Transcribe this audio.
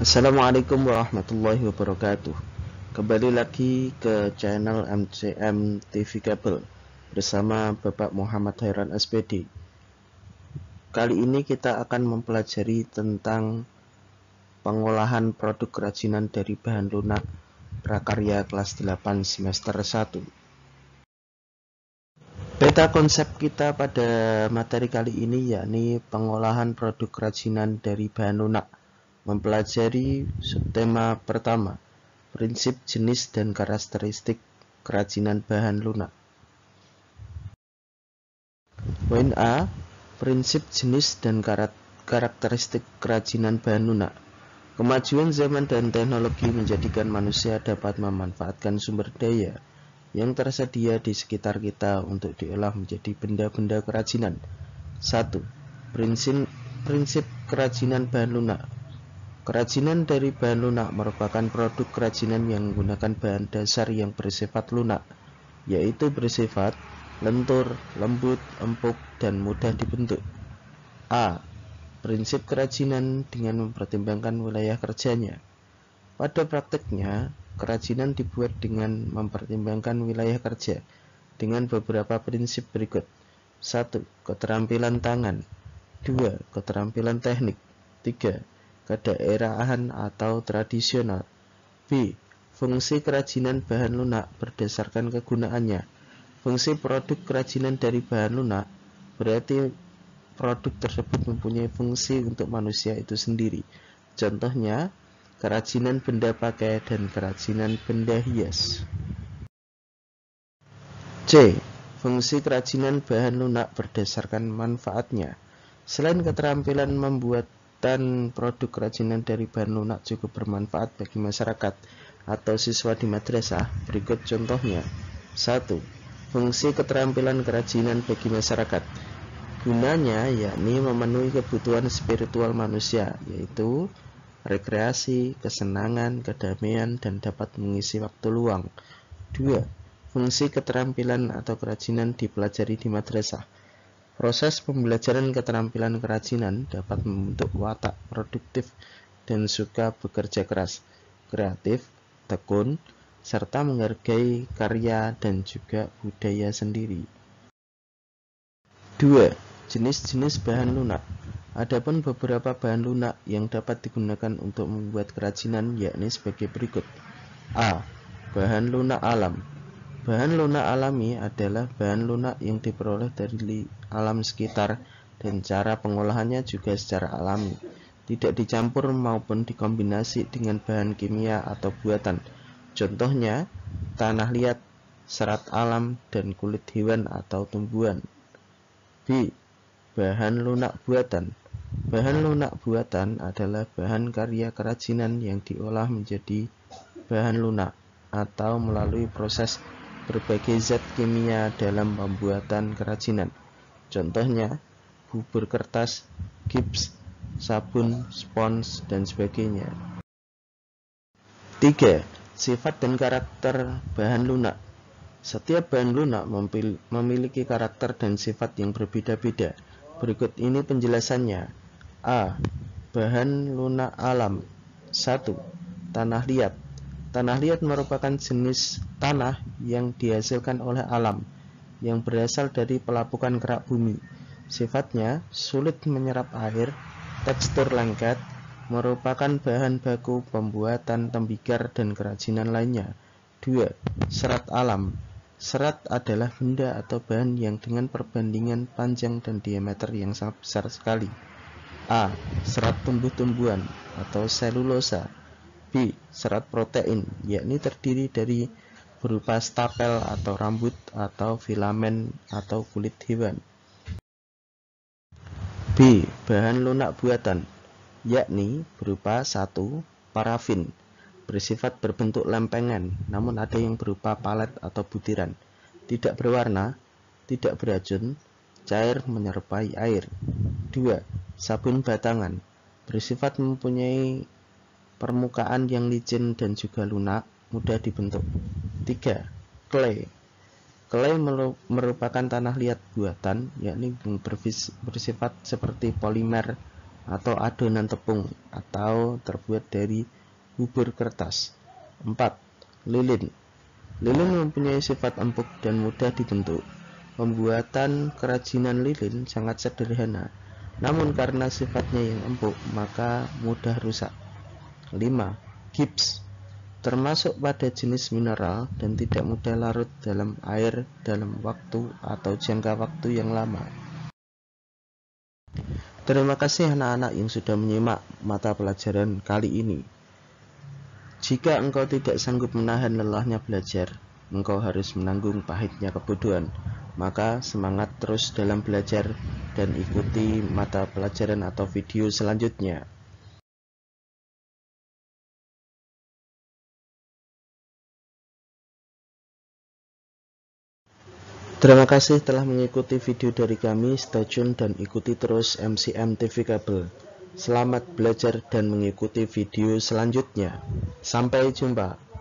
Assalamualaikum warahmatullahi wabarakatuh. Kembali lagi ke channel MCM TV Kabel bersama Bapak Muhammad Hairan SPD. Kali ini kita akan mempelajari tentang pengolahan produk kerajinan dari bahan lunak prakarya kelas 8 semester 1. Beta konsep kita pada materi kali ini yakni pengolahan produk kerajinan dari bahan lunak, mempelajari subtema pertama, prinsip jenis dan karakteristik kerajinan bahan lunak. Poin A, prinsip jenis dan karakteristik kerajinan bahan lunak. Kemajuan zaman dan teknologi menjadikan manusia dapat memanfaatkan sumber daya yang tersedia di sekitar kita untuk diolah menjadi benda-benda kerajinan. 1. Prinsip kerajinan bahan lunak. Kerajinan dari bahan lunak merupakan produk kerajinan yang menggunakan bahan dasar yang bersifat lunak, yaitu bersifat lentur, lembut, empuk, dan mudah dibentuk. A. Prinsip kerajinan dengan mempertimbangkan wilayah kerjanya. Pada prakteknya, kerajinan dibuat dengan mempertimbangkan wilayah kerja dengan beberapa prinsip berikut. 1. Keterampilan tangan. 2. Keterampilan teknik. 3. Kedaerahan atau tradisional. B. Fungsi kerajinan bahan lunak berdasarkan kegunaannya. Fungsi produk kerajinan dari bahan lunak berarti produk tersebut mempunyai fungsi untuk manusia itu sendiri. Contohnya, kerajinan benda pakai dan kerajinan benda hias. C. Fungsi kerajinan bahan lunak berdasarkan manfaatnya. Selain keterampilan membuat produk kerajinan dari bahan lunak cukup bermanfaat bagi masyarakat atau siswa di madrasah, berikut contohnya. 1. Fungsi keterampilan kerajinan bagi masyarakat. Gunanya yakni memenuhi kebutuhan spiritual manusia, yaitu rekreasi, kesenangan, kedamaian, dan dapat mengisi waktu luang. 2. Fungsi keterampilan atau kerajinan dipelajari di madrasah. Proses pembelajaran keterampilan kerajinan dapat membentuk watak produktif dan suka bekerja keras, kreatif, tekun, serta menghargai karya dan juga budaya sendiri. 2. Jenis-jenis bahan lunak. Adapun beberapa bahan lunak yang dapat digunakan untuk membuat kerajinan yakni sebagai berikut. A. Bahan lunak alam. Bahan lunak alami adalah bahan lunak yang diperoleh dari alam sekitar dan cara pengolahannya juga secara alami, tidak dicampur maupun dikombinasi dengan bahan kimia atau buatan. Contohnya, tanah liat, serat alam, dan kulit hewan atau tumbuhan. B. Bahan lunak buatan. Bahan lunak buatan adalah bahan karya kerajinan yang diolah menjadi bahan lunak atau melalui proses berbagai zat kimia dalam pembuatan kerajinan. Contohnya, bubur kertas, gips, sabun, spons, dan sebagainya. 3. Sifat dan karakter bahan lunak. Setiap bahan lunak memiliki karakter dan sifat yang berbeda-beda. Berikut ini penjelasannya. A. Bahan lunak alam. 1. Tanah liat. Tanah liat merupakan jenis tanah yang dihasilkan oleh alam, yang berasal dari pelapukan kerak bumi. Sifatnya sulit menyerap air, tekstur lengket, merupakan bahan baku pembuatan tembikar dan kerajinan lainnya. 2. Serat alam. Serat adalah benda atau bahan yang dengan perbandingan panjang dan diameter yang sangat besar sekali. A. Serat tumbuh-tumbuhan atau selulosa. B. Serat protein, yakni terdiri dari berupa stapel atau rambut atau filamen atau kulit hewan. B. Bahan lunak buatan, yakni berupa 1. Parafin, bersifat berbentuk lempengan, namun ada yang berupa palet atau butiran, tidak berwarna, tidak beracun, cair menyerupai air. 2. Sabun batangan, bersifat mempunyai permukaan yang licin dan juga lunak, mudah dibentuk. 3. Clay. Clay merupakan tanah liat buatan, yakni bersifat seperti polimer atau adonan tepung atau terbuat dari bubur kertas. 4. Lilin. Lilin mempunyai sifat empuk dan mudah dibentuk. Pembuatan kerajinan lilin sangat sederhana, namun karena sifatnya yang empuk, maka mudah rusak. 5. Gips. Termasuk pada jenis mineral dan tidak mudah larut dalam air dalam waktu atau jangka waktu yang lama. Terima kasih anak-anak yang sudah menyimak mata pelajaran kali ini. Jika engkau tidak sanggup menahan lelahnya belajar, engkau harus menanggung pahitnya kebodohan. Maka semangat terus dalam belajar dan ikuti mata pelajaran atau video selanjutnya. Terima kasih telah mengikuti video dari kami. Stay tune dan ikuti terus MCM TV Kabel. Selamat belajar dan mengikuti video selanjutnya. Sampai jumpa.